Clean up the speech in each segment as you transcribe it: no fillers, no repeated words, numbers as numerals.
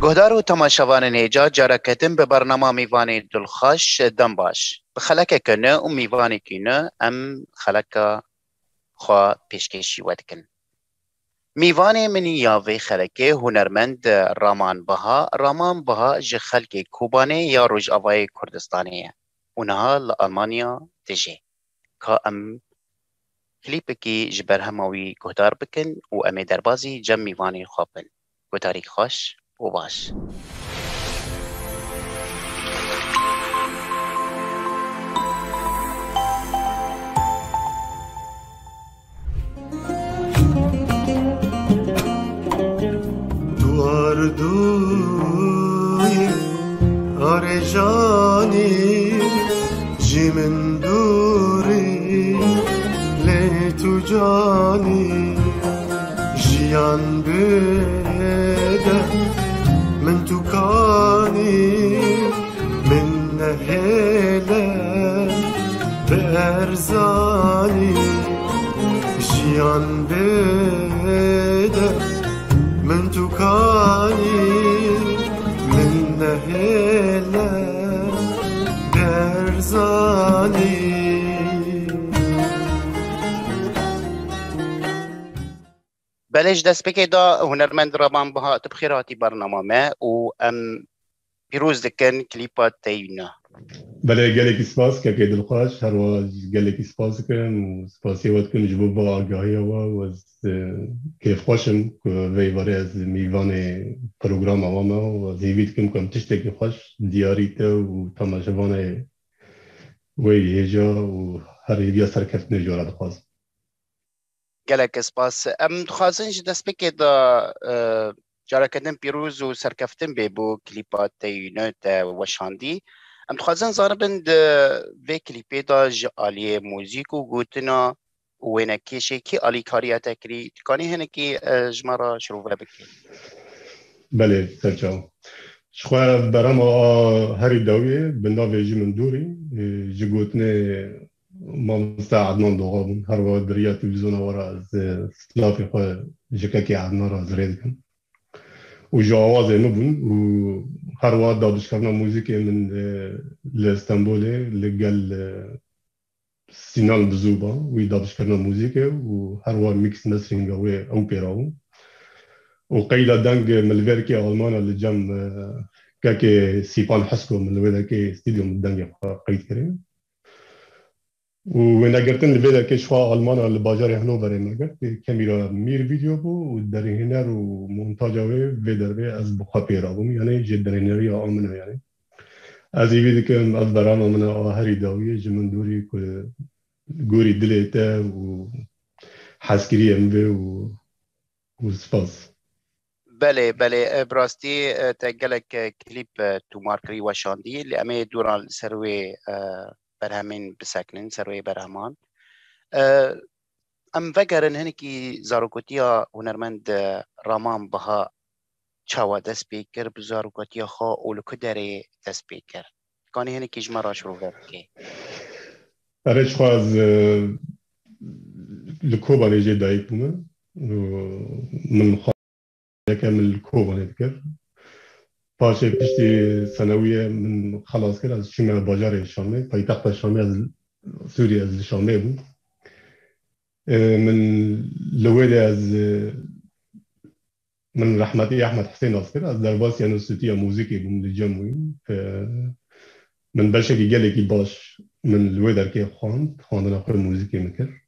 گهدار و تماشاوان نیجا جارکتن به برنامه میوانی دلخوش دم باش بخلک کنه و میوانی کنه ام خلک خوا پیشکشی ودکن میوانی منی یاوی خلکه هنرمند رامان بها جه خلک کوبانه یا روج آوای کردستانیه اونها لألمانیا تجی که ام کلیپ کی جبر هماوی گهدار بکن و امی دربازی جم میوانی خوابن گهداری خوش و باش دوی آرژانی جیمن دوری لی تو جانی جیان بده من تو کانی من نهله برزانی جیان بده من تو کانی من نهله برزانی بلش دست بکی دا هنرمند رابان بها تبخیراتی برنامه و ام پیروز دکن کلیپات تیونا بله گلکی سپاس که دلخواش هر واج گلکی سپاس کن و سپاسی وقت کن جبو با آگاهی و از کیف خوشم که وی باره از میوان پروگرام آوامه و زیوید کم تشتکی خوش دیاریت و تماشاوان وی هجا و هر ایدیا سرکفت نجورا دخواست گلک سپاس ام دخوازنج دست بکی دا جارکتن پیروز و سرکفتن بو کلیپات تیونا تا وشاندی ام دخوازن زاربند وی کلیپی دا جالی موزیک و گوتنا وینا کشی کی آلی کاریاتا کری تکانی هنه کی جمارا شروع بکی بله سرچاو شخواه برام هری داویه بنداوی جی من دوری جگوتنه ما مستعدنان دوغابون هر وقت دریا تلویزیون وارا از سلافی خواه جکاکی عدنا را زرید کن و جو آوازه نبون و هر وقت دابش کردن موزیک من لإستانبوله لقل سینال بزوبا و دابش کردن موزیک و هر وقت میکس نسرینگا و او پیراو و قيل دنگ ملفيركي ألمانا اللي جم كاكي سيبان حسكو من الويدا كي ستيديوم الدنگ قيد كريم وين قرتن الويدا كي شوا ألمانا اللي باجاري هنوفر ما قرت كاميرا مير فيديو بو وداري هنر ومونتاجا وي فيدر بي از بخا بيرابوم يعني جدا هنري آمنا يعني از يفيد كم أفضل من هاري داوية جمندوري كل جوري دليتا وحسكري أمبي وسباس بله براستی تگلک کلیپ تو مارکری وشاندی اللي امي دوران سروي برهمين بساكنين سروي برهمان ام فکرن هنکی زاروکوتیا هنرمند رامان بها چاوا دست بیکر بزاروکوتیا خوا اولو کدره دست بیکر کانی هنکی جمعه شروع بکی برایش خواه از لکوبا نیجه دایک بومه من كامل الكوب نذكر باشي بشتي سنوية من خلاص كده از شما باجار الشامي پایتخت الشامي از سوريا از الشامي بو من لويلي از من رحمتي أحمد حسين أذكر از درباس يعني استوديو موسيقي بوم الجموي من بلشكي جالكي باش من الويدر كي خواندنا خير موسيقي مكر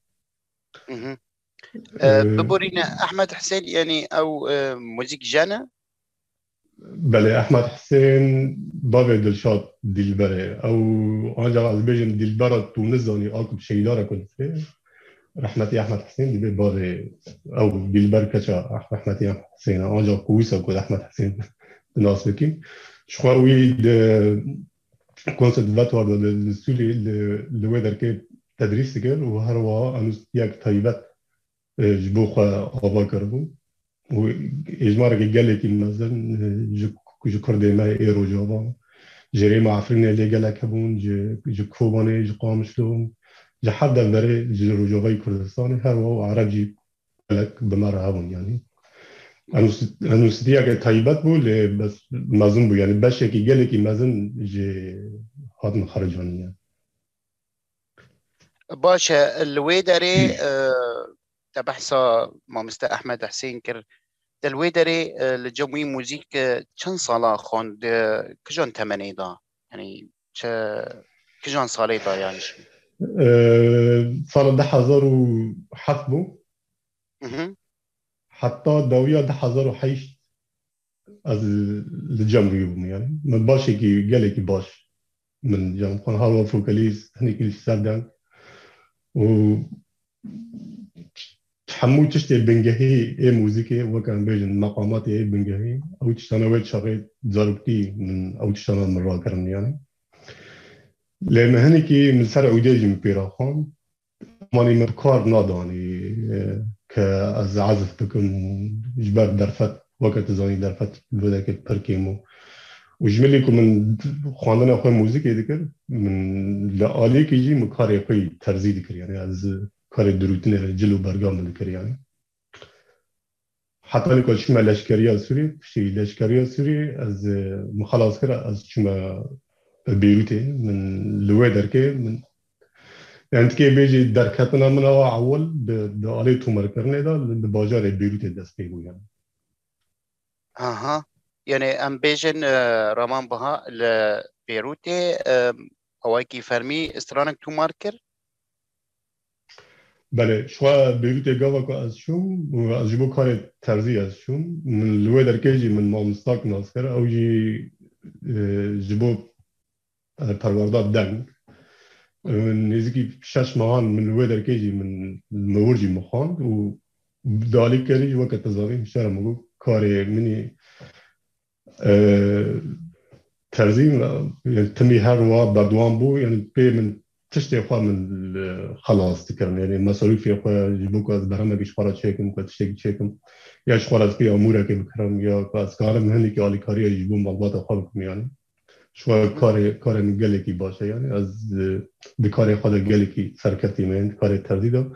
ببورينا أحمد حسين يعني أو موزيك جانا بله أحمد حسين بابي دلشاد دلبره أو أنا از بيجن دلبره تونزاني أكو بشيدارة كنت فيه رحمتي أحمد حسين دي بابي أو دلبر كشا رحمتي أحمد حسين أنا كويسة كود أحمد حسين الناس بكي شخوي كونسرفاتوار السوري اللي ويدر كي تدريس كير وهروا أنا ياك طيبات جبوخا آوا كربو و إجماع قال لك مثلا جو كردي ما إيرو جوابا جري مع عفرين اللي قال لك هبون جو كوباني جو قامشلون جو حدا بري جو رجوعي كردستاني هروا عربي لك بمرة هبون يعني انوسیتیا که تایبت بود بس مزون بود یعنی بشه که گله که مزون جه هاتن خرجانی باشه الوی داری تبحثا ما مست احمد حسين كر الوی داری لجوی موزیک چند ساله خوند کجان تمنی دا یعنی چه کجان سالی دا یعنی سال 2007 بود حتی داویا 2008 از الجمهورية بوم يعني من باشي كي قالي كي باش من جام كان هالو فوكاليز هني كي سردان و تحمل تشتي البنجهي اي موزيكي وكان بيجن مقامات اي بنجهي او تشتانا ويت شغيت زاربتي من او تشتانا مرة كرن يعني لما هني كي من سرع وديجي من بيراخان ماني مبكار ناداني كأز عزف بكم جبال درفت وقت زانی در فتح بوده که پرکیمو و جمعی که من خواندن خواه موزیک دیگر من لعالی که جی مکاری خواه ترزی دیگر یعنی از کار دروتین جلو برگام دیگر یعنی حتی نکل شما لشکری سوری پشتی لشکری سوری از مخلاص کرد از شما بیروتی من لوه درکه من یعنی که بیجی درکتنا من اول به آلی تومر کرنه دا باجار بیروتی دست پیگو یعنی اها يعني ام بيجن رامان بها لبيروتي هواكي فرمي استرانك تو ماركر بله شوا بیروتی گاوا که از شون و از جبو کار ترزی از شون من لوه در کجی من مامستاک ناز کرد او جی جبو پرورداد دنگ نزدیکی 6 ماهان من لوه در کجی من مورجی مخاند و دالی کردی وقت تزاریم شهر مگو کار منی ترزیم یعنی تمی هر وقت بدوام بو یعنی پی من تشتی خواه من خلاص تکرم یعنی مصروفی خواه جبو که از برهمه که شخوارا چیکم که تشتی چیکم یا شخوارا از پی اموره که بکرم یا که از کارم هنی که آلی کاری جبو مقبات خواه بکم یعنی شخواه کار من گلی که باشه یعنی از بکار خود گلی که سرکتی من کار ترزیدم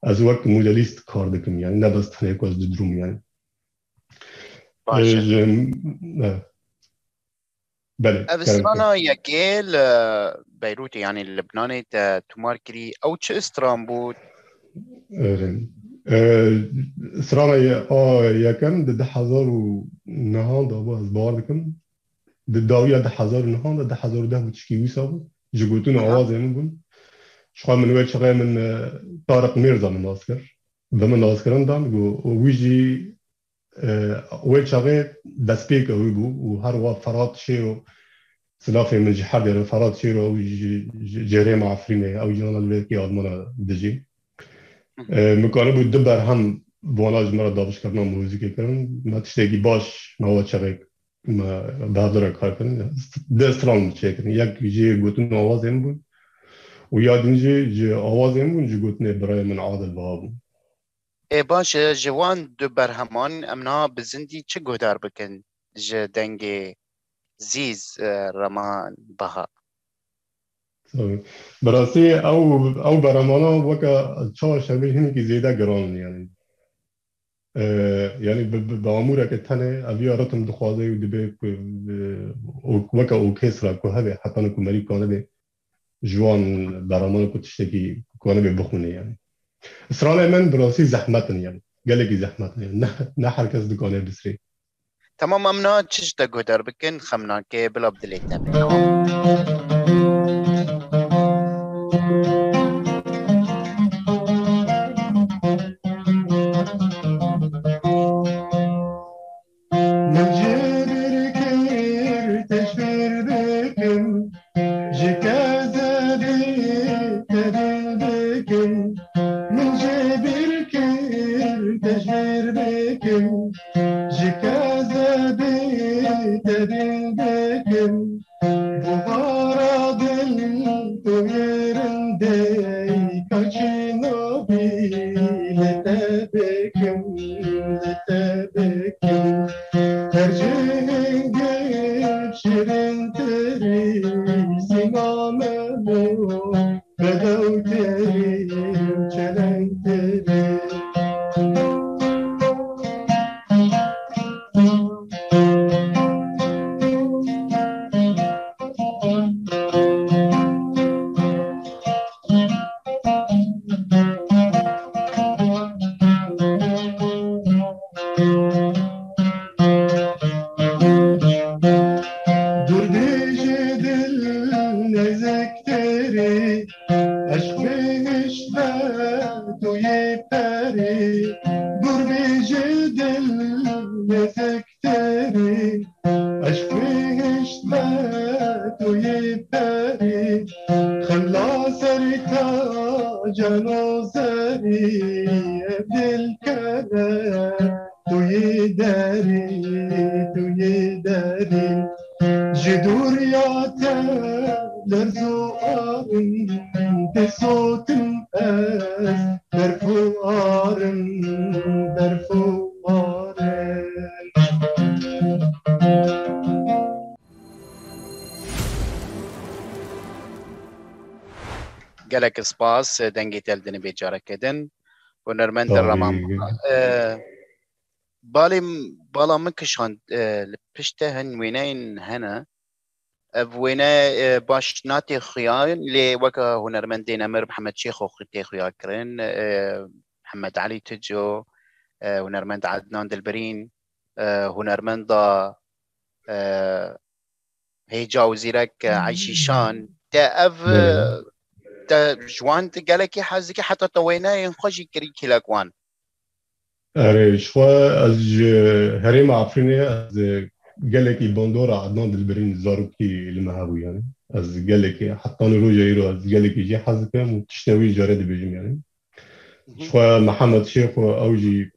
از وقت مجلیست کار دکم یعنی نبست تنه که از دروم یعنی بله استرانا يكيل بيروت يعني لبناني تماركري او تش استران بود استرانا يكن ده 1009 ده باز باردكم ده داوية ده 1009 ده 1010 بتشكي ويسا جگوتون آواز همون بون شخواه من ويل شغاية من طارق ميرزا من ناسكر بمن ناسكران دان ويجي ويل شغاية دسبيك اوي بو وهر وقت فرات شيرو سلافي من جحاد يعني فرات شيرو او جريمة عفرينة او جنانا الويكي آدمانا دجي مكانه بود دبر هم بوانا جمرا دابش کردن موزیکی کردن ما تشتگی باش مواد شغاية ما بهدر کار کردن ده استران چه کردن یک جي گوتن آواز این بود و یادینجی جي آواز این بود جي گوتن برای من عادل بها بود ای باش جوان دو برهمان امنا بزندی چه گودار بکن جه دنگ زیز رمان بها براسي او برامانا وكا تشا شبيه هني كي زياده جران يعني يعني بامورك تنه ابي رتم دخوازي ودبي وكا اوكسترا كو هذا حتى انا كمري كان به جوان برامانا كنت تشتكي كان به بخوني يعني اسرائيل من براسي زحمتني يعني قال لك زحمتني نحر كاس دكانه بسري تمام امنا تشش دا گودار بکن خمنا که بلا بدلی تبه پری دور بیجه دل نزکتری عشق بهشت و توی پری خلا سر تا جنازری دل کنه توی دری جدور یا لرزو آرن بصوتن از برفو آرن gelek spas dengê tel dinê bêcarekedin hunermend Raman balê bala min kişand li pişte hin wêneyên hene ev wêne baş natê xuyan lê weka hunermendên emir Mihemed Şêxo tê xuya kirin Mihemed Elî Tico hunermend Adnan Dilberîn hunermenda hêja û zîrek Eyşî Şan te ev جوان gelekî hezikî heta te wêneyên xwe jî kirî kîlek wan شخوا از هرم عفرینه از gelekî bandora Adnan Dilberîn zarokî li me hebû yani ez gelekî heta roja îro ez gelekî jî hez dikim û tiştê wî carê dibêjim yani şixwe Mihemed Şêxo ew jî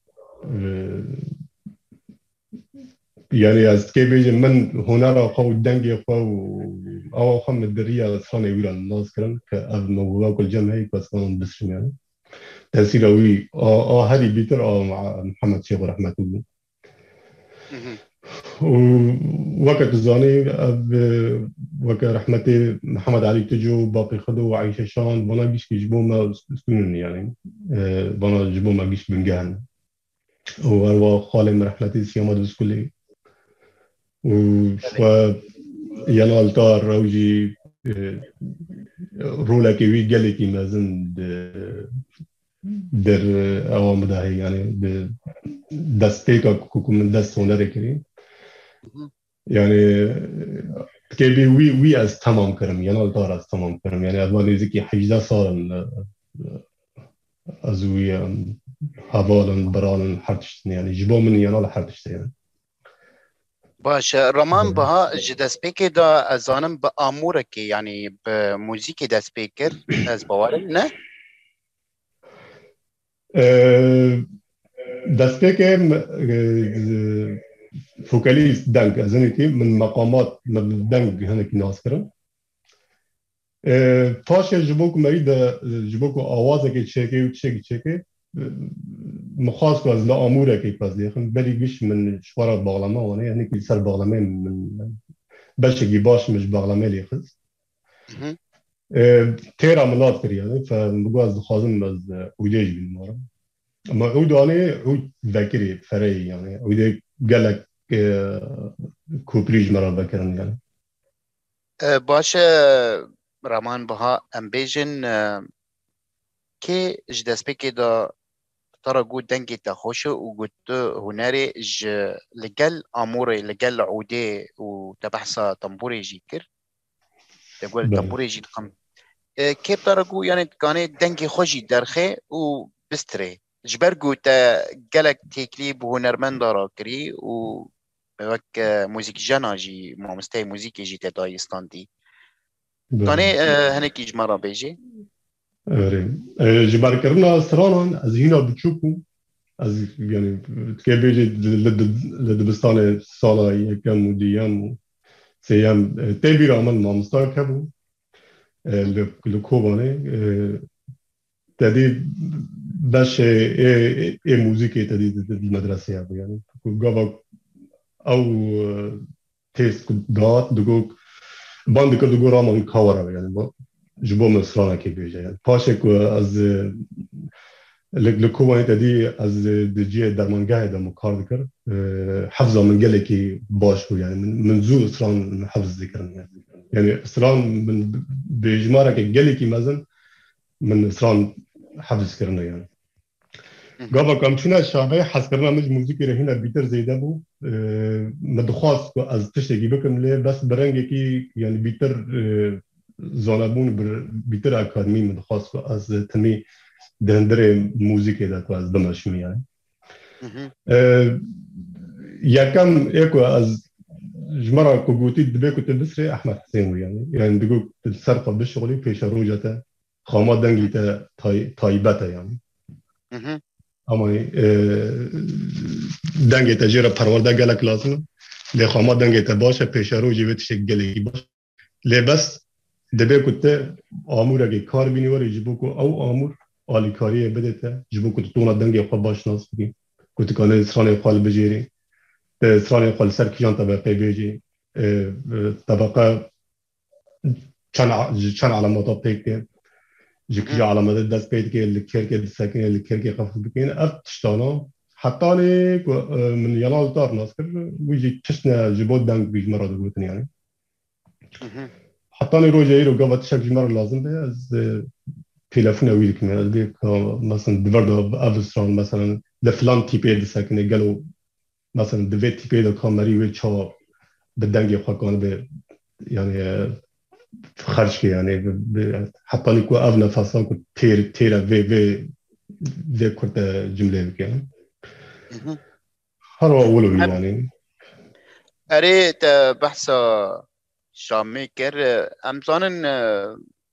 yani ez dikê bêjim min hunera xwe û dengê xwe û ewa xwe min diriya stranê wî ra naz kirin ke ev mewûla ku cem heye ku ez kanan bisrim yani tesîra wî a herî bîtir a Mihemed Şêxo rehmetû وقت زاني وقت رحمتي محمد علي تجو باقي خدو وعيشة شان بنا جيش يجبو ما سكونن يعني بنا جبو ما جيش بنجان وهو خالي من رحمتي سيما دوس كلي وشوا ينال تار روجي رولا كيوي جالي كي مازن در اوام داهي يعني دست بيكا كوكو من دست هنر كري يعني كيبي وي از تمام كرم ينال تار از تمام كرم يعني ادواني زكي 18 سال ازوي هوالن برالن حرتشتن يعني جبو من ينال حرتشتن يعني باش رمان بها جدس بيكي دا ازانم بامورك يعني بموزيكي دس بيكر از باورن نه دست بيكر فوكاليست دنك ازنكي من مقامات من دنك هناك ناس كرم پاش جبوك مريد جبوك آوازك تشيكي وتشيكي مخاص کو از لا اموره کی پس لیخم بلی گیش من شوارا باغلمه وانه یعنی که سر باغلمه من بشگی باش مش باغلمه لیخز تیرا ملات کری یعنی فمگو از خازم از اویدهش بینمارم اما اودانه اود ذکری فری یعنی اویده گلک کوپریج مرا بکرن یعنی باش رمان بها امبیجن که جدس بکی دا ترى قود دنجي تخوشه وقود هناري لجل اموري لجل عودي وتبحث طنبوري جيكر تقول طنبوري جي تقم كيف ترى قو يعني كان دنجي خوشي درخي وبستري جبرقو تا جلك تكليب وهنرمند دارا كري و وك موزيك جانا جي مستوى موزيكي جي تدايستاندي كان هناك جمرة بيجي جبار كرنا سرانان از هنا بتشوفوا از يعني تكبيجي لدبستان سالا يكم وديام سيام تبي رامن مامستار كبو لكوبانه تدي باش موسيقى تدي المدرسة يعني قبل أو تيست دات دقوق باند كدقو رامن كورا يعني جبو من سرانه کی بیجه یعنی پاشه که از لکوبانی تدی از دجیه درمانگاه دم کار دکر حفظه من گله کی باش بود یعنی من زود سران حفظ ذکرن یعنی سران من بیجماره که گله کی مزن من سران حفظ کرنه یعنی قبل کم چونه شاهی حس کردن مج موزیکی رهینا بیتر زیده بود مدخواست که از تشتگی بکن لی بس برنگی کی یعنی بیتر زانبون بیتر اکادمی مدخواست از تمی دهندره موزیکی دا که از دمشمی یعنی یکم ایکو از جمرا که گوتی دبی که تبصره احمد حسین وی یعنی دگو سرقه بشغلی پیش روجتا خامات دنگی تا تایبتا یعنی اما دنگی تا جیره پرورده گلک لازمه لی خامات دنگی تا باشه پیش روجی ویتشه گلی باشه لی بس دبی که تا آمور اگه کار بینی وری جبو که او آمور آلی کاریه بده تا جبو که تونا دنگی خواه باش ناس بگیم که تکانه اسرانی خوال بجیری اسرانی خوال سر کجان طبقه بیجی طبقه چند علامات پیک جکی علامات دست پیدا که لکر که سکن لکر که خفت بکن افتشتانا حتی من یلال دار ناس کر ویجی چشنا جبود دنگ بیج مرا دو بودن یعنی حتی روزی رو قوت شک جمر لازم به از تلفن اویل که من بی مثلا دورد افسران مثلا لفلان تیپی دسکنه گلو مثلا دویت تیپی دا کامری و چا به دنگ خواهان به یعنی خرج که یعنی حتی نیکو او نفسان که تیر و کرد جمله بکنم هر اولو یعنی اره بحث شامی کر امزانن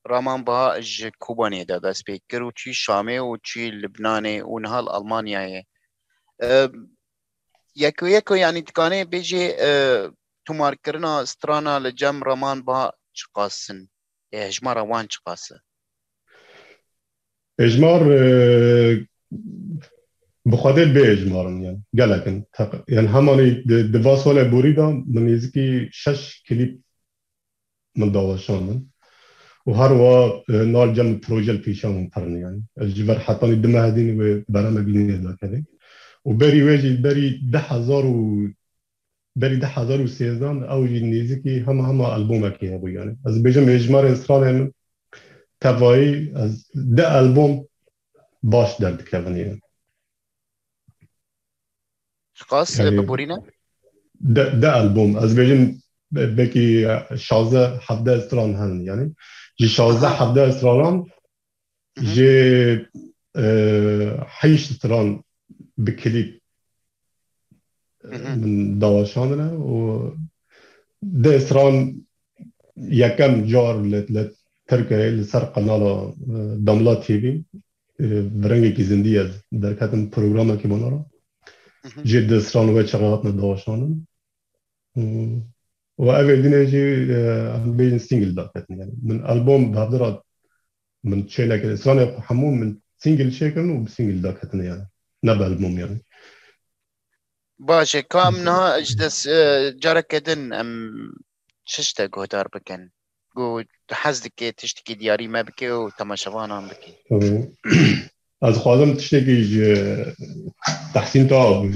رامان با اج کوبانی دا دست پیکر و چی شامی و چی لبنانی و نهال آلمانیایی یکو یعنی تکانه بیجی تمار کرنا استرانا لجم رامان با چقاسن اجمار وان چقاسه اجمار بخاطر به اجمارن یعنی گلکن یعنی همانی دو سال بوریدا من نزدیکی 6 کلیپ من داوشان و هر وا نال جم پروژه پیشامون پرن یعنی الجبر حتانی دم هدین و برنامه دا کردیم و بری وجی بری 10,013 او نزدیکی هم البوم کی هبو یعنی از بجم اجمار اسرائیل توایی از 10 البوم باش درد کردن یعنی خاص ببورينا ده البوم از بجم بکی 16 17 استران هن یعنی جی 16 17 استران جی 8 استران بکلیپ من داوشاندنه و ده استران یکم جار لت ترکیه لسر قنال داملا تیوی برنگی که زندی از در کتن پروگرام که بنا جد استران و چقدر نداشتن و اول دینه جی بین سینگل داشتن یعنی من آلبوم بهدرات من چه که استران همون من سینگل شکن و سینگل داشتن یعنی نه آلبوم یعنی باشه کام نه اجدس جرا کدن ام ششتا گودار بکن گو حزدك تشتكي دياري ما بكي وتماشوان عم بكي از خوازم تشتكي تحسين تعب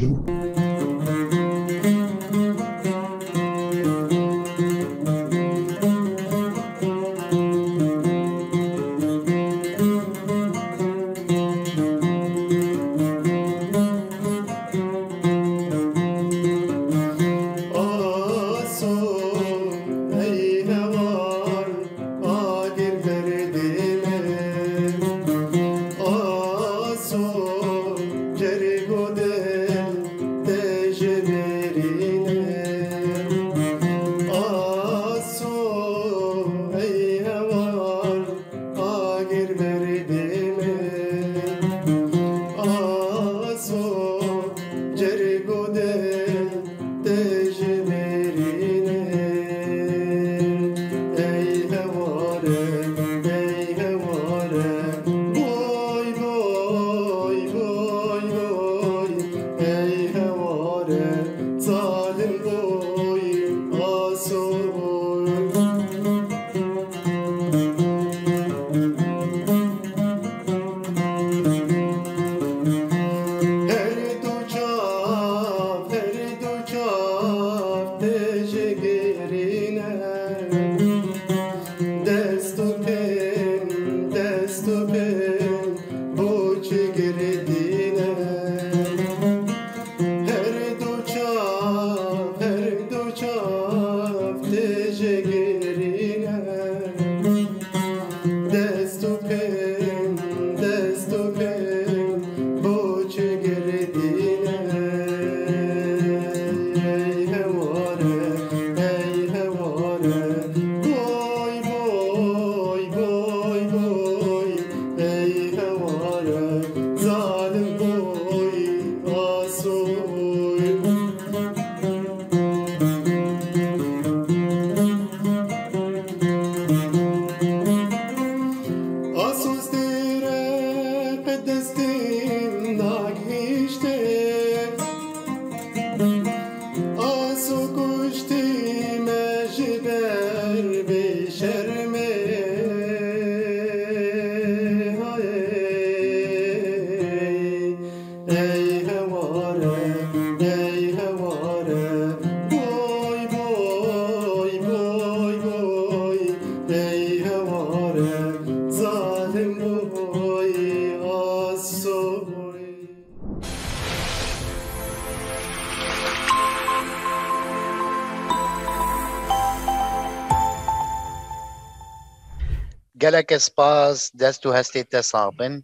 gelek spas dest û hestê te sabin.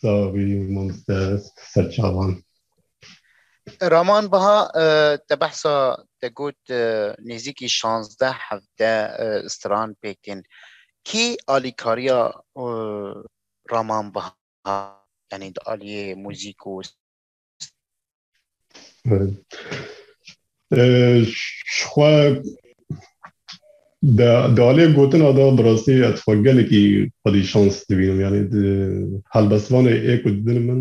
صافي ممتاز سرچاوان رامان بها te behsa te got nêzîkî 16-17 stran pêkin. Kî alîkariya Raman Baha yani di aliyê mûzîk û شخوا دالێ گوتنا دا بڕاستی ئەتخوا gelekî xwedî şans dibînim yani helbestvanê ê ku didin min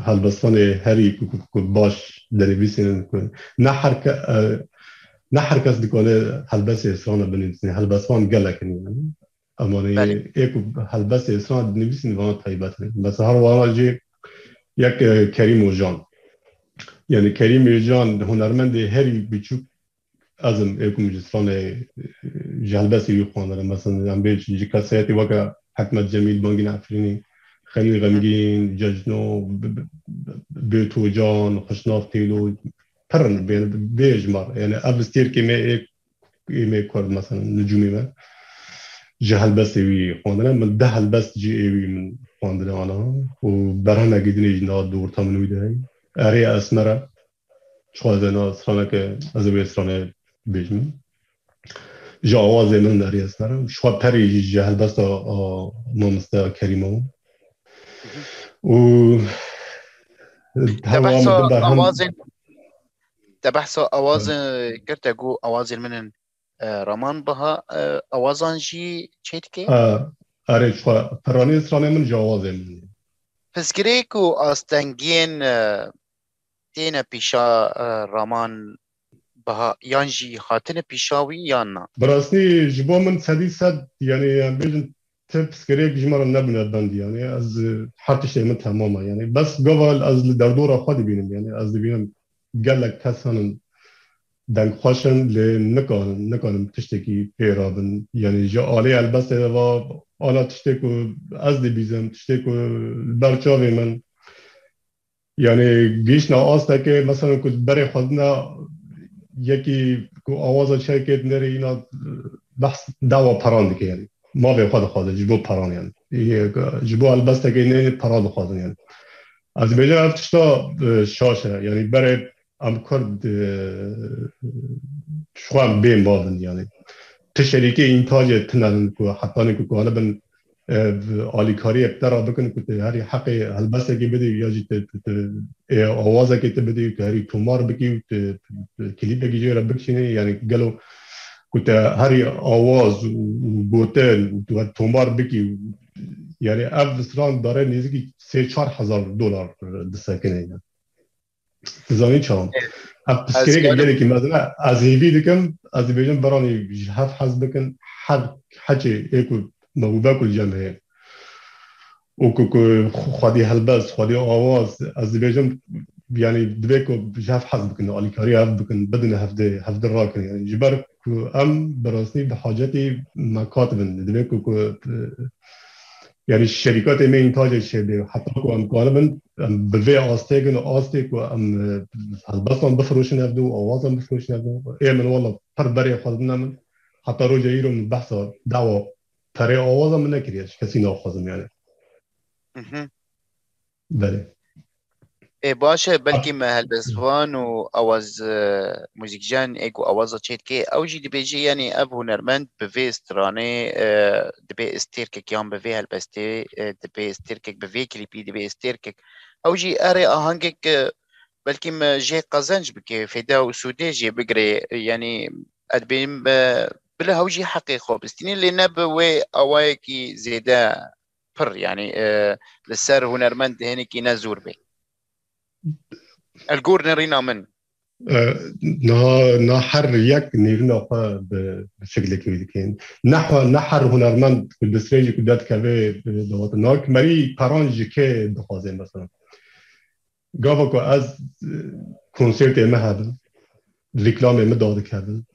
helbestvanê herî ku baş derivîsên ku ne her kes dikane helbestê strana binivîsîne helbestvan gelekin yani emanê ê ku helbestê strana dinivîsîn vana taybet mesela her wana jî yek Kerîm Ojan yani Kerîm Ojan hunermendê herî biçûk azim ekum jistranê ji helbestê wî xwandin mesela em bê ji kesayetê weke Hekmet Cemîl Bangîn Efrînî Xelîl Xemgîn Cejno Bêtocan Xişnav Têlo pirin bêjmar yani ev stêrkê me ê Kurd mesela nicûmê me ji helbestê wî xwandine min deh helbest cî ê wî min xwandine ana û berhemekî dinê jî nav dûrta min wî de heye erê esmere xwazena straneke ez ê wê stranê bêjim ji awazê min erê esmere xwe perê jî ji helbesta mamoste Kerîma û te behsa awazên girte got awazên min in Raman Baha awazan jî çê dike? Erê xwe piranî stranê min ji awazê min Pirsgirêk û astengiyên têne pîşa Raman Baha yan jî hatine pîşa wî yan na? Bi rastî ji bo min sedî sed yani em bêjin te pirsgirêk ji me re nebûne bendî yani ez her tiştê min temam e yani bes gava ez li derdora xwe dibînim yani ez dibînim gelek kes henin dengxweşin lê nikanim tiştekî pê rabin yani ji alê helbestê de va ala tiştê ku ez dibîzim tiştê ku li ber çavê min yani gîşna astekê mesela ku berê xwedina yekî ku awaza çekê nerê îna behs dawa peran dike yani mavê xwe dixwaze ji bo peran yani ji bo helbestekê nê pera dixwazin yani ez bêjim ev tişta şaş e yani berê em Kurd xwe em bên bavin yani tişerîkê întacê tinedin ku hetanê ku galibin alîkariyê dera bikin ku herî heqê helbestekê bidî ya jî awazekê te bidî ku herî tomar bikî klîpekî jê re bikişînî yani gelo ku te herî awaz û gotin tu tomar bikî yani ev stran dare nêzîkî $3,000 disekine yani dizanî çawan ev pirsgirêkê gelekî mezin e ez hêvî dikim ez dibêjim beranî ji hev hez bikin her heçê ê ku mewûbe ku li cem heye û ku xwedî helbest xwedî awaz ez dibêjim yani divê ku ji hev hez bikin alîkariya hev bikin bidine hevdê rakin yani ji ber ku em bi rastî bi hacetê me katibin divê ku yani şerîkatê me întacê çêbê heta ku em galibin em bi vê astêgin û astê ku em helbestan bifirûşin hevdê û awazan bifirûşin hevdê ê min wala pir berê xwedina min heta roja îro min behsa dawa perê awaza min nekiriye ji kesî naxwazim yani belê باشه بلکې me helbestvan û awaz muzîkjan ê ku awaza çê dike ew jî dibêje yanî ev hunermend bi vê stranê dibe stêrkek yan bi vê helbestê dibe stêrkek bi vê klîpî dibe stêrkek ew jî erê ahangek belkî me jê qezenc bike fêda û sûdê jê bigire yanî ez dibêjim bile ew jî heqê xwe bistînî lê ne bi wê awayekî zêde pir yanî li ser hunermend hinekî ne zûr be الجور نرينا من نه هر یک نیرنا خو به شکل که دیدیم نه هر هنرمند که دستریجی که داد که دوات ناک مری پرانجی که بخوازیم مثلا گاوا که از کنسرت مهدن رکلام مداد کردن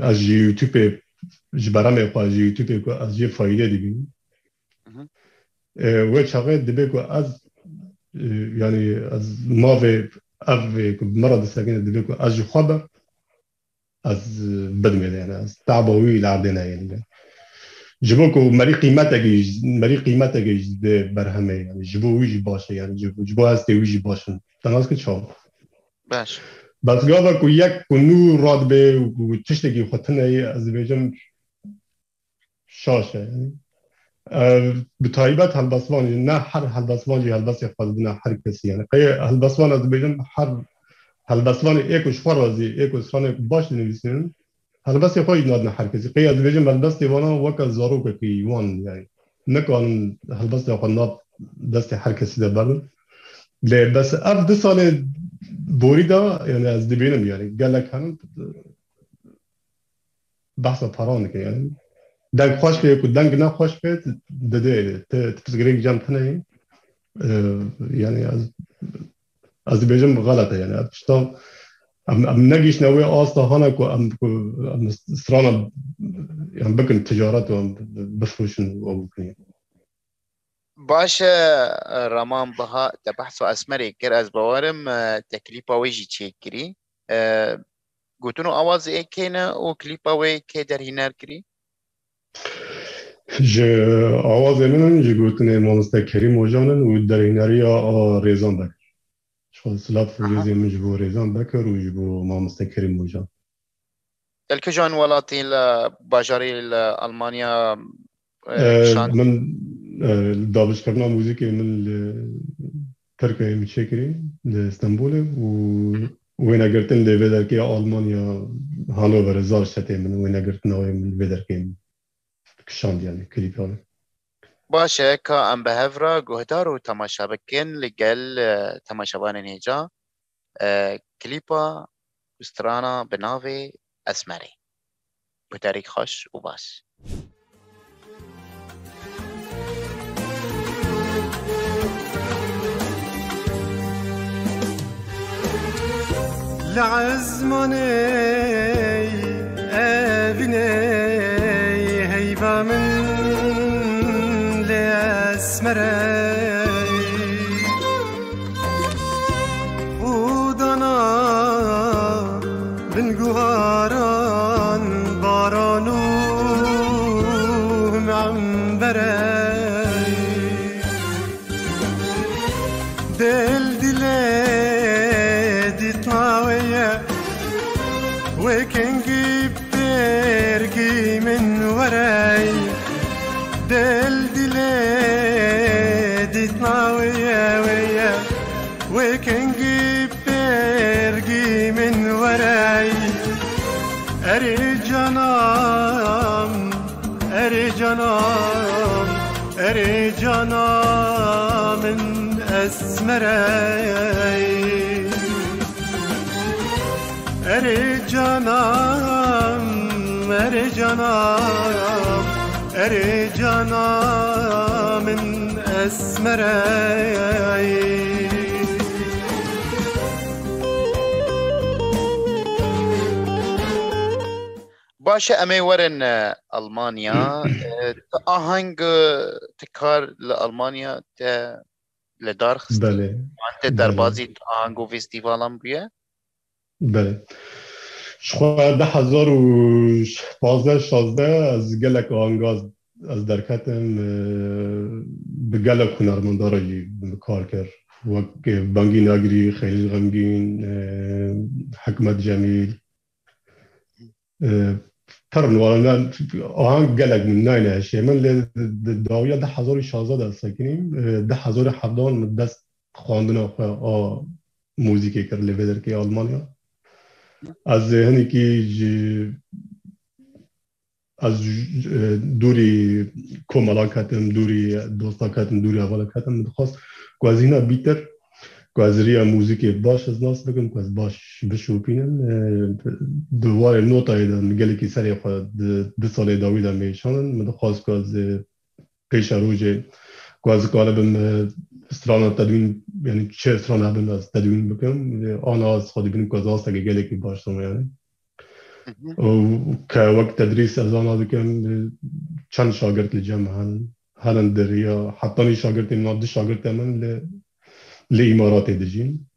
از یوتیوب جبرام خو از یوتیوب که از یه فایده دیدیم و چقدر دیگه که از yani az mavê ev merad sekine dibe ku ez ji xwe az bidmê yani ez taba wî li erdê neyên جبو کو مری قیمت اگه ده برهمه یعنی جبو ویجی باشه یعنی جبو هستی ویجی باشن تناس که چاو باش بس گاوا کو یک کو نو راد به و تشتگی خطنه از بیجم شاشه یعنی به تایبت هلبسوان نه هر هلبسوان جی هلبس خود نه هر کسی یعنی قی هلبسوان از بیجم هر هلبسوان ایکوش فرازی ایکوش خانه باش نویسین هلبس خود نه هر کسی قی از بیجم هلبس دیوانا وک زارو که وان یعنی نکن هلبس خود نه دست هر کسی ده برد لی بس اف دو سال بوری دا یعنی از دبینم یعنی گلک هنوز بحث پرانه که یعنی دنگ خوش که یک دنگ نه خوش که دده تفسیری جام تنهی یعنی از بیجم غلطه یعنی اشتام ام نگیش نوی آستا هانا کو ام سرانا یعنی بکن تجارت و بفروشن و بکنیم باش رمان بها تبحث اسمري كر از بوارم تكليبا ويجي تشيكري قلتونو آواز ايكينا و كليبا وي كي در هنر كري جه آواز من جه گوتنه مانسته کریم و جانن و در ایناری ریزان بکر شخص سلاف ریزی من جبو ریزان بکر و جبو مانسته کریم و جان الكجان ولاتي باجاري ألمانيا من دابش کردن موزیک من ترکیه میشکری استانبول و وين قرتن لي بدر كي ألمانيا هانوفر زار شتى من وين قرتنا من بدر كي كشان يعني كليبيان باشه که ام بهفرا گهدار و تماشا بکن لگل تماشاوان نیجا کلیپا استرانا بناوی اسمری بطریق خوش و باش لعزماني أبني هيبة من لأسمري ودنا بنقهاران بارانو معمبري وكن برقي من وراي دلدلي تطاوية ويا وكن برقي من وراي أري جنام أري جنام أري جنام من أسمراي أري جنام أري جنام أري جنام من أسمراي باشه امی ورن ألمانيا آهنگ تکار لألمانيا لدار خستی بله وانت در بازی آهنگو فستیوالم بیه بله شخوا 2015-16 از گلک آهنگاز از درکتم به گلک هنرمندارا کار کرد وقت بانگی ناگری خیلی غمگین حکمت جمیل ترن والا آهنگ گلک من ناینه هشه من داویا 2016 دست سکنیم 2017 من دست خواندن موزیکی کرد لبدر که آلمانیا از هنی که از دوری کمالا کتم دوری دوستا کتم دوری اوالا کتم خواست که از اینا بیتر که از ریا موزیک باش از ناس بگم که از باش بشوپینم دوار نوتای دا مگلی که سری خود 2 سال داوی دا میشانن من خواست که از پیش روژه که از کالبم استرانا تدوین یعنی چه استرانا بند از تدوین بکنم آن از خودی بینم که از آسته که گلی که باشتم یعنی که وقت تدریس از آن بکنم چند شاگرد لجمع هلن در یا حتی نی شاگرد اینا 2 شاگرد من لإمارات دجين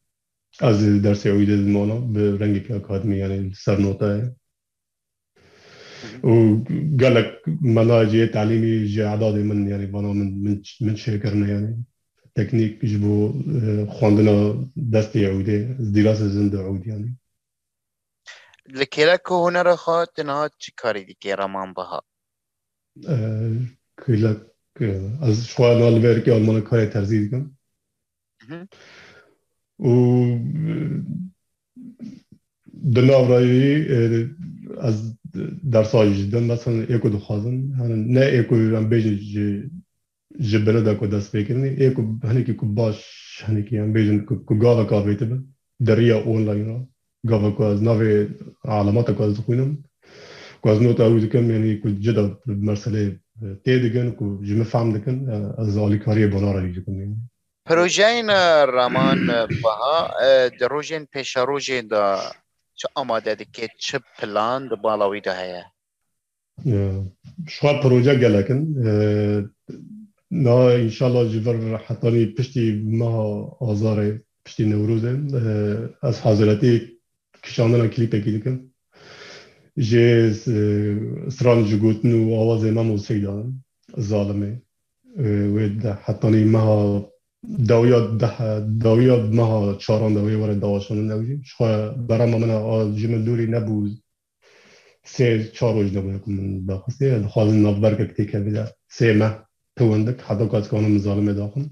از درس عويدة المانا برنگی که اکادمی یعنی سرنوتا وقال لك مناهج تعليمي جي اعدادي من يعني بنا من شاكرنا يعني تكنيك جبو خواندنا دستي عودي دراسة زنده عود يعني لكيلك هنر خاط نهات چیکاری دیگه رمان بها كلك از شوال البركي آلمان کار ترزید کن و دنیا رایی از درسای جدا مثلا ایکو دخوازن نه ایکو هم بیجن جبنه دا کو دست بکنی ایکو هنی که باش هنی که هم بیجن که گاوا کار بیته به دریا اونلاین گاوا کو از نوی علامات کو از خوینم کو از نوت اوز کم یعنی کو جدا مرسله تیدگن کو جمع فهم دکن از آلی کاری بنا را بیجن کنیم پروژین رمان بها دروژین پیش روژین دا چه آماده دکه چه پلان دا بالاوی دا هیا شوال پروژه گلکن نا انشالله جبر حتانی پشتی ماه آزار پشتی نوروزه از حاضراتی کشاندن کلیپ اکی دکن جه سران جگوتن و آواز ما موسیقی دارن ظالمه و حتانی ماه داویاد ماه چاران داوی وارد داواشان نوجیم شخواه برام من جمل دوری نبود سه چهار روز نبود من باخسته خواهد نافبرگ کتی که بیده سه ماه توندک حتی که از کانون ظالمه داخل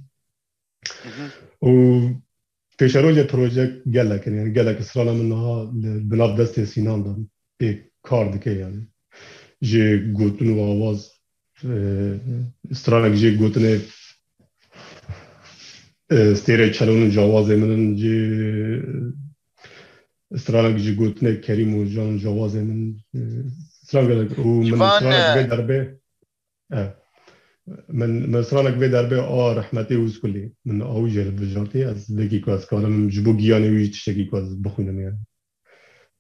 و پیش روز پروژه گلک یعنی گلک اسرانا منها بناف دست سینان دارم به کار دکه یعنی جه گوتن و آواز اسرانا جه گوتن استیره چلون جوازه من جه اسرانا جه گوتن کریم و جان جوازه من اسرانا گلک و من اسرانا جه دربه من مسرانك في دربه رحمتي وزكلي من اوجه بجارتي از بگی که از کارم جبو گیانی وی تشتگی که از بخونم يعني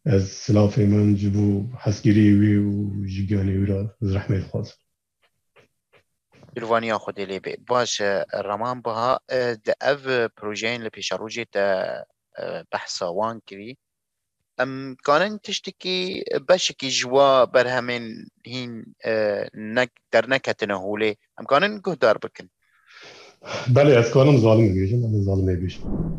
از سلافي من جبو حسگیری وی و جگانی وی را از رحمه خواست الوانيا خودي لي باش رمان بها د اف بروجين لبيش روجي تا بحثا وان كري ام كانن تشتكي بشكي جوا برهمين هين در نكتنا هولي ام كانن قهدار بكن بله از کارم ظالم بیشم من ظالم بیشم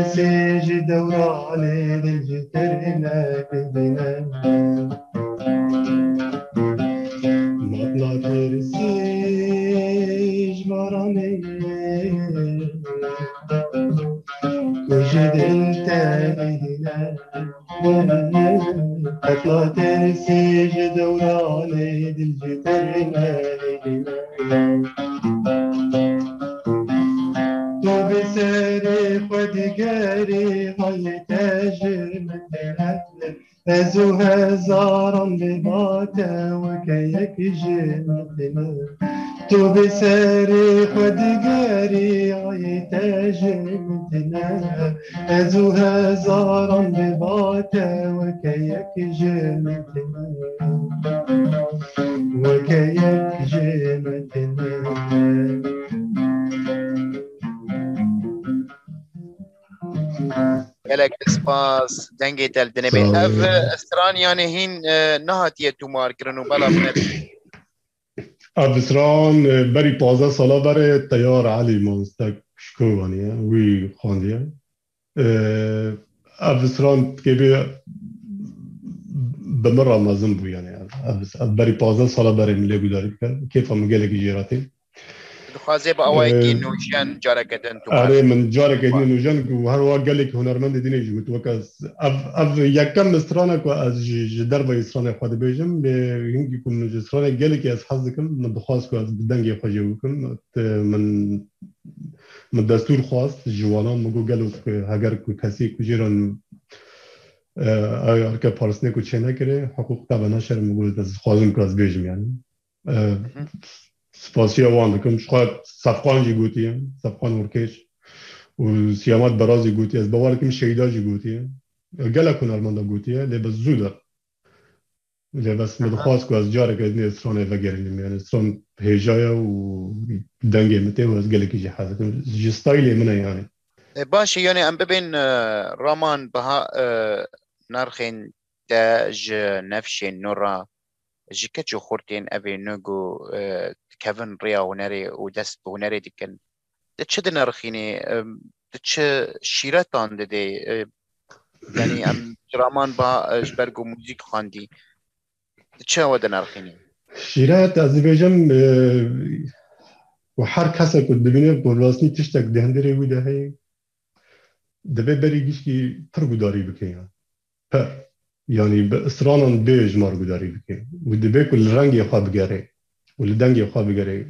ترسيج دوراني للجترنا كدنا مطلع ترسيج مراني وجد انت لدنا مطلع ترسيج دوراني للجترنا لدنا تو بسري خدقاري هاي تاجر من دهل ازو هزارا بباتا وكيك جنتنا تو بسري خدقاري هاي تاجر من دهل ازو هزارا بباتا وكيك جنتنا وكيك جنتنا گلک اسپاس دنگی تل دنبی اف استرانیان هین نهاتیه تو مارکرن و بلا بنبی افسران بری 15 ساله بره تیار علی مانستک شکوانیه وی خواندیه افسران که بی بمرا مازم بو یعنی بری 15 ساله بره ملی گوداری کرد کیف هم گلک جیراتی خوازه با اوایگی نوشن جاره کدن تو آره من جاره کدن نوشن و هر وقت گلک هنرمند دینه جوت وکاس اف یکم استرانه کو از جدر با استرانه خود بیجم به هنگی کن استرانه گلک از حظ کم من بخواست کو از دنگی خوجه وکم من دستور خواست جوانان مگو گلو اگر کو کسی کو جیران که پارسنه کو چه نکره حقوق تبع نشر مگو از خوازم کو از بیجم یعنی سپاسی وان دکم شاید صفقان جی گوتیم صفقان ورکش و سیامات برازی گوتی از باور کم شهیدا جی گوتیه گله کنرماندا گوتیه لباس زوده لباس مدخواست کو از جاره که دنیا استرانه وگرینیم یعنی استران هجایه و دنگه مته و از گله کی جی حاضر جی ستایلی منه یعنی باشه یعنی ام ببین رامان بها نرخین تاج نفشین نورا جيكاتشو خورتين أبي نوجو كيفن ريا وناري ودست وناري ديكن تشدنا رخيني تش شيراتان ددي يعني أم رامان با جبرجو موزيك خاندي تش ودنا رخيني شيرات أذربيجان وحر كسر كنت ببينه بولاسني تشتك دهندري وده هي دبي بريجيش كي ترجوداري بكيان پر يعني بإصرارا بيج مارجو داري بكي ودبي كل رنگ يخواه بگره ولدنگ يخواه بگره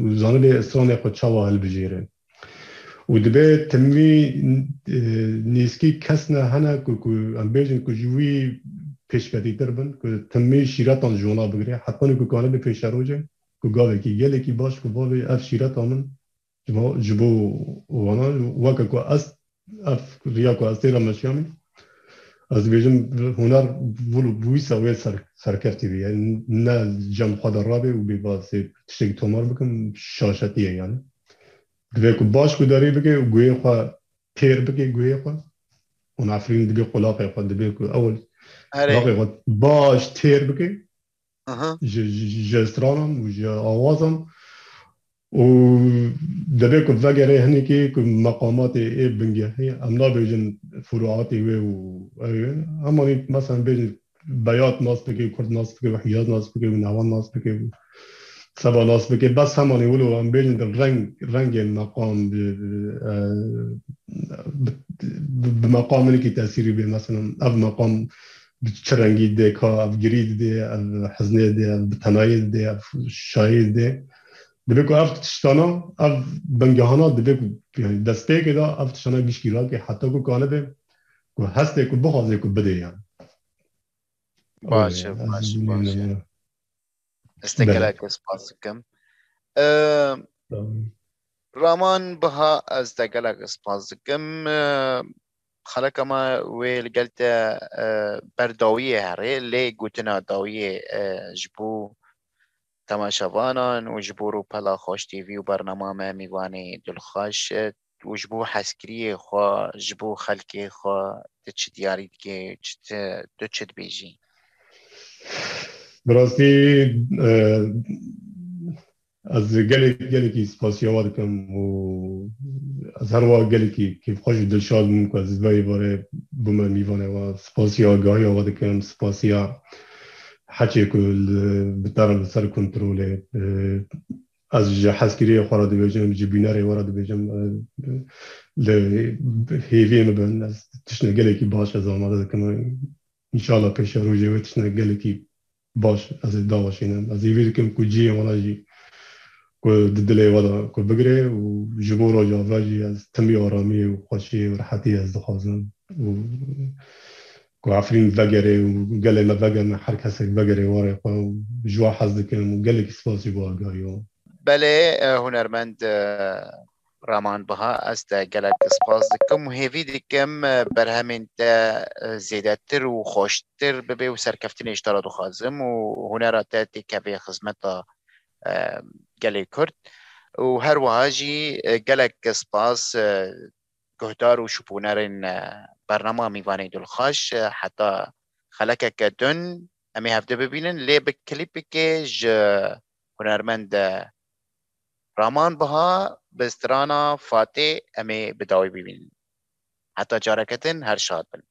وزانبه إصرارا يخواه چاوا هل بجيره ودبي تموي نيسكي كسنا هنا كو ام بيجن كو جوي پیش بدی تربن كو تموي شيراتان جونا بگره حتى كو كانه بپیش روجه كو گاوه كي گله كي باش كو باوه اف شيراتان من جبو وانا وكا كو اف ريا كو استيرا مشيامي از بیشتر هنر بوی سوی سرکفتی بی یعنی نه جمع خود رابه و بی واسه تشکی تومار بکن شاشتیه یعنی دوی که باش کداری بگه و گویه خواه پیر بگه گویه خواه اون افرین دوی خلاقه خواه دوی که اول خلاقه خواه باش تیر بگه جسترانم و جا آوازم و دبی که وگره هنی که مقامات ای بنگه هی امنا بیجن فروعاتی و همانی مثلا بیجن بیات ناس بگه کرد ناس بگه و حیاز ناس بگه و نوان ناس بگه و سبا ناس بگه بس همانی ولو هم بیجن در رنگ مقام بمقام که تأثیری بی مثلا اف مقام چه رنگی ده که اف گرید ده اف حزنه ده اف تناید ده اف شاید ده دبیکو افت تشتانا اف بنگهانا دبیکو یعنی دسته که دا افت تشتانا گیشگیرا که حتی کو کانه به کو هسته کو بخوازه کو بده یعنی باشه استقلالك اسباسكم رامان بها استقلالك اسباسكم خلق ما ويل قلت برداوية هري لي قوتنا داوية جبو تماشاوانان وجبورو پلا خوش تیوی و برنامه میوانی دلخوش وجبو حسکری خوا جبو خلکی خوا تچ دیاری که تو چت بیجی براستی از گلی کی سپاسیوار کم و از هر واقع گلی که خوش دلشاد بوم که از وی باره بوم میوانه و سپاسی آگاهی آواده کم سپاسی حچی که بترم سر کنترل از حسکری خورا دو بیجم جبیناری ورا دو بیجم هیوی مبن از تشنه گلی که باش از آماده کنم انشالله پیش روزی و تشنه گلی که باش از داواشینم از هیوی کم کجی وانا جی که دلی ودا که بگره و جبور جاواجی از تمی آرامی و خوشی و راحتی از دخوازم و که عفرین بگره و گلی ما بگره هر کسی بگره واره و جوا حز دکم و گلی که سپاسی با آگاهی بله هنرمند رامان بها است گلک سپاس دکم و هیوی دکم برهمین زیادتر و خوشتر ببی و سرکفتین اشترا دخوازم و هنرات تکوی خدمت گلی کرد و هر وهاجی گلک سپاس گهدار و شپونرین برنامه میوانی دلخوش حتی خلکه که دن امی هفته ببینن لی بکلیپی که هنرمند رامان بها بسترانا فاتح امی بداوی ببینن حتی جارکتن هر شاد بن